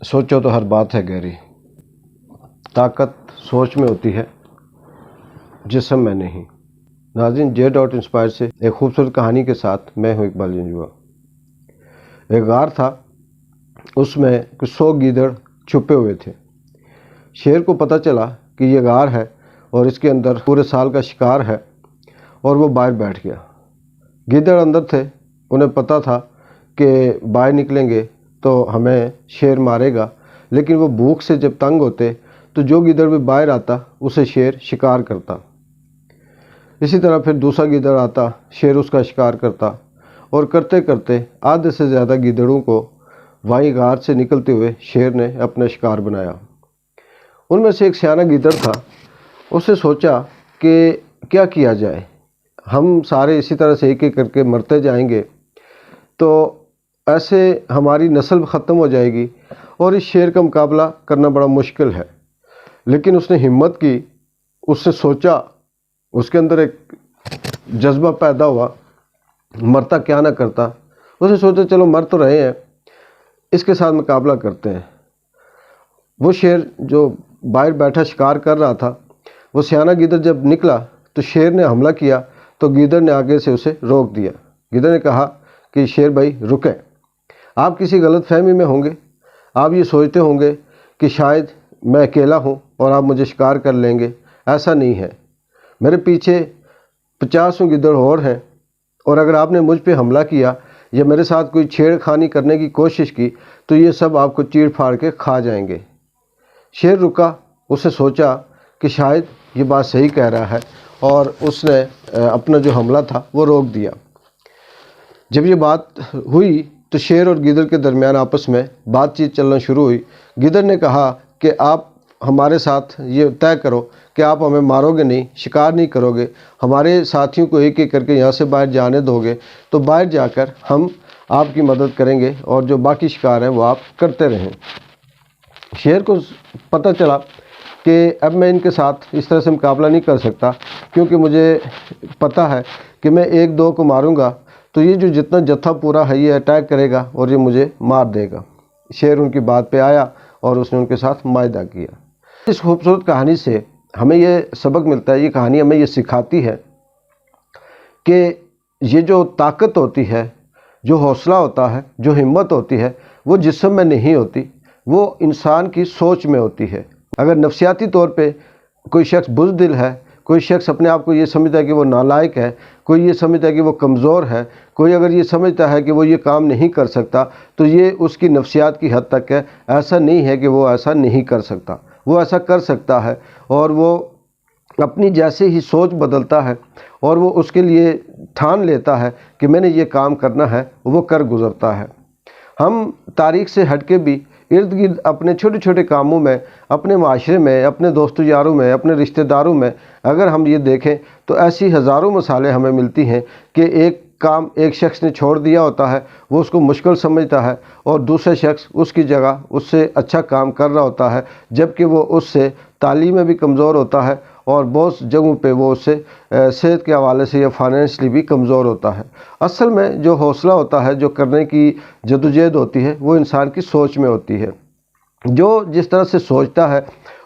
سوچو تو ہر بات ہے گہری، طاقت سوچ میں ہوتی ہے، جسم میں نہیں۔ ناظرین، J.Inspire سے ایک خوبصورت کہانی کے ساتھ میں ہوں اقبال جنجوا۔ ایک غار تھا، اس میں کچھ 100 گیدڑ چھپے ہوئے تھے۔ شیر کو پتہ چلا کہ یہ غار ہے اور اس کے اندر پورے سال کا شکار ہے، اور وہ باہر بیٹھ گیا۔ گیدڑ اندر تھے، انہیں پتہ تھا کہ باہر نکلیں گے تو ہمیں شیر مارے گا، لیکن وہ بھوک سے جب تنگ ہوتے تو جو گیدڑ بھی باہر آتا اسے شیر شکار کرتا۔ اسی طرح پھر دوسرا گیدڑ آتا، شیر اس کا شکار کرتا، اور کرتے کرتے آدھے سے زیادہ گیدڑوں کو وہیں غار سے نکلتے ہوئے شیر نے اپنا شکار بنایا۔ ان میں سے ایک سیانہ گیدڑ تھا، اس نے سوچا کہ کیا کیا جائے، ہم سارے اسی طرح سے ایک ایک کر کے مرتے جائیں گے تو ایسے ہماری نسل ختم ہو جائے گی اور اس شیر کا مقابلہ کرنا بڑا مشکل ہے۔ لیکن اس نے ہمت کی، اس نے سوچا، اس کے اندر ایک جذبہ پیدا ہوا، مرتا کیا نہ کرتا۔ اس نے سوچا چلو مر تو رہے ہیں، اس کے ساتھ مقابلہ کرتے ہیں۔ وہ شیر جو باہر بیٹھا شکار کر رہا تھا، وہ سیانہ گیدڑ جب نکلا تو شیر نے حملہ کیا تو گیدڑ نے آگے سے اسے روک دیا۔ گیدڑ نے کہا کہ شیر بھائی رکیں، آپ کسی غلط فہمی میں ہوں گے، آپ یہ سوچتے ہوں گے کہ شاید میں اکیلا ہوں اور آپ مجھے شکار کر لیں گے، ایسا نہیں ہے، میرے پیچھے 50 گیدڑ اور ہیں، اور اگر آپ نے مجھ پہ حملہ کیا یا میرے ساتھ کوئی چھیڑ خانی کرنے کی کوشش کی تو یہ سب آپ کو چیڑ پھاڑ کے کھا جائیں گے۔ شیر رکا، اس نے سوچا کہ شاید یہ بات صحیح کہہ رہا ہے، اور اس نے اپنا جو حملہ تھا وہ روک دیا۔ جب یہ بات ہوئی تو شیر اور گیدڑ کے درمیان آپس میں بات چیت چلنا شروع ہوئی۔ گیدڑ نے کہا کہ آپ ہمارے ساتھ یہ طے کرو کہ آپ ہمیں مارو گے نہیں، شکار نہیں کرو گے، ہمارے ساتھیوں کو ایک ایک کر کے یہاں سے باہر جانے دو گے تو باہر جا کر ہم آپ کی مدد کریں گے، اور جو باقی شکار ہیں وہ آپ کرتے رہیں۔ شیر کو پتہ چلا کہ اب میں ان کے ساتھ اس طرح سے مقابلہ نہیں کر سکتا، کیونکہ مجھے پتہ ہے کہ میں ایک دو کو ماروں گا تو یہ جو جتنا جتھا پورا ہے یہ اٹیک کرے گا اور یہ مجھے مار دے گا۔ شیر ان کی بات پہ آیا اور اس نے ان کے ساتھ معاہدہ کیا۔ اس خوبصورت کہانی سے ہمیں یہ سبق ملتا ہے، یہ کہانی ہمیں یہ سکھاتی ہے کہ یہ جو طاقت ہوتی ہے، جو حوصلہ ہوتا ہے، جو ہمت ہوتی ہے، وہ جسم میں نہیں ہوتی، وہ انسان کی سوچ میں ہوتی ہے۔ اگر نفسیاتی طور پہ کوئی شخص بزدل ہے، کوئی شخص اپنے آپ کو یہ سمجھتا ہے کہ وہ نالائق ہے، کوئی یہ سمجھتا ہے کہ وہ کمزور ہے، کوئی اگر یہ سمجھتا ہے کہ وہ یہ کام نہیں کر سکتا تو یہ اس کی نفسیات کی حد تک ہے۔ ایسا نہیں ہے کہ وہ ایسا نہیں کر سکتا، وہ ایسا کر سکتا ہے، اور وہ اپنی جیسے ہی سوچ بدلتا ہے اور وہ اس کے لیے ٹھان لیتا ہے کہ میں نے یہ کام کرنا ہے، وہ کر گزرتا ہے۔ ہم تاریخ سے ہٹ کے بھی ارد گرد اپنے چھوٹے چھوٹے کاموں میں، اپنے معاشرے میں، اپنے دوست یاروں میں، اپنے رشتہ داروں میں اگر ہم یہ دیکھیں تو ایسی ہزاروں مثالیں ہمیں ملتی ہیں کہ ایک کام ایک شخص نے چھوڑ دیا ہوتا ہے، وہ اس کو مشکل سمجھتا ہے، اور دوسرا شخص اس کی جگہ اس سے اچھا کام کر رہا ہوتا ہے، جبکہ وہ اس سے تعلیم میں بھی کمزور ہوتا ہے، اور بہت جگہوں پہ وہ اس سے صحت کے حوالے سے یا فائنینشلی بھی کمزور ہوتا ہے۔ اصل میں جو حوصلہ ہوتا ہے، جو کرنے کی جدوجہد ہوتی ہے، وہ انسان کی سوچ میں ہوتی ہے۔ جو جس طرح سے سوچتا ہے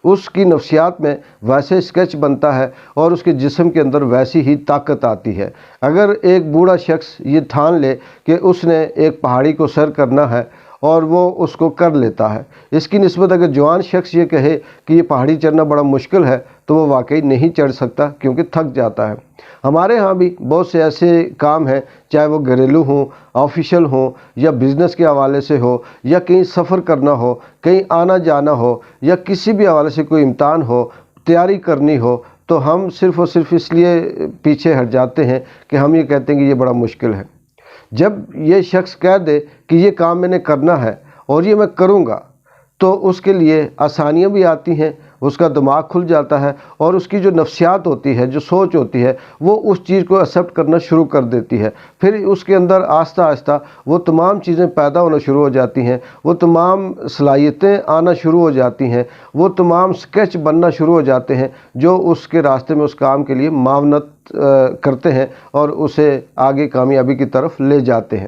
اس کی نفسیات میں ویسے اسکیچ بنتا ہے اور اس کے جسم کے اندر ویسی ہی طاقت آتی ہے۔ اگر ایک بوڑھا شخص یہ ٹھان لے کہ اس نے ایک پہاڑی کو سر کرنا ہے اور وہ اس کو کر لیتا ہے، اس کی نسبت اگر جوان شخص یہ کہے کہ یہ پہاڑی چڑھنا بڑا مشکل ہے تو وہ واقعی نہیں چڑھ سکتا، کیونکہ تھک جاتا ہے۔ ہمارے ہاں بھی بہت سے ایسے کام ہیں، چاہے وہ گھریلو ہوں، آفیشل ہوں، یا بزنس کے حوالے سے ہو، یا کہیں سفر کرنا ہو، کہیں آنا جانا ہو، یا کسی بھی حوالے سے کوئی امتحان ہو، تیاری کرنی ہو، تو ہم صرف اور صرف اس لیے پیچھے ہٹ جاتے ہیں کہ ہم یہ کہتے ہیں کہ یہ بڑا مشکل ہے۔ جب یہ شخص کہہ دے کہ یہ کام میں نے کرنا ہے اور یہ میں کروں گا تو اس کے لیے آسانیاں بھی آتی ہیں، اس کا دماغ کھل جاتا ہے، اور اس کی جو نفسیات ہوتی ہے، جو سوچ ہوتی ہے، وہ اس چیز کو ایکسیپٹ کرنا شروع کر دیتی ہے۔ پھر اس کے اندر آہستہ آہستہ وہ تمام چیزیں پیدا ہونا شروع ہو جاتی ہیں، وہ تمام صلاحیتیں آنا شروع ہو جاتی ہیں، وہ تمام سکیچ بننا شروع ہو جاتے ہیں جو اس کے راستے میں اس کام کے لیے معاونت کرتے ہیں اور اسے آگے کامیابی کی طرف لے جاتے ہیں۔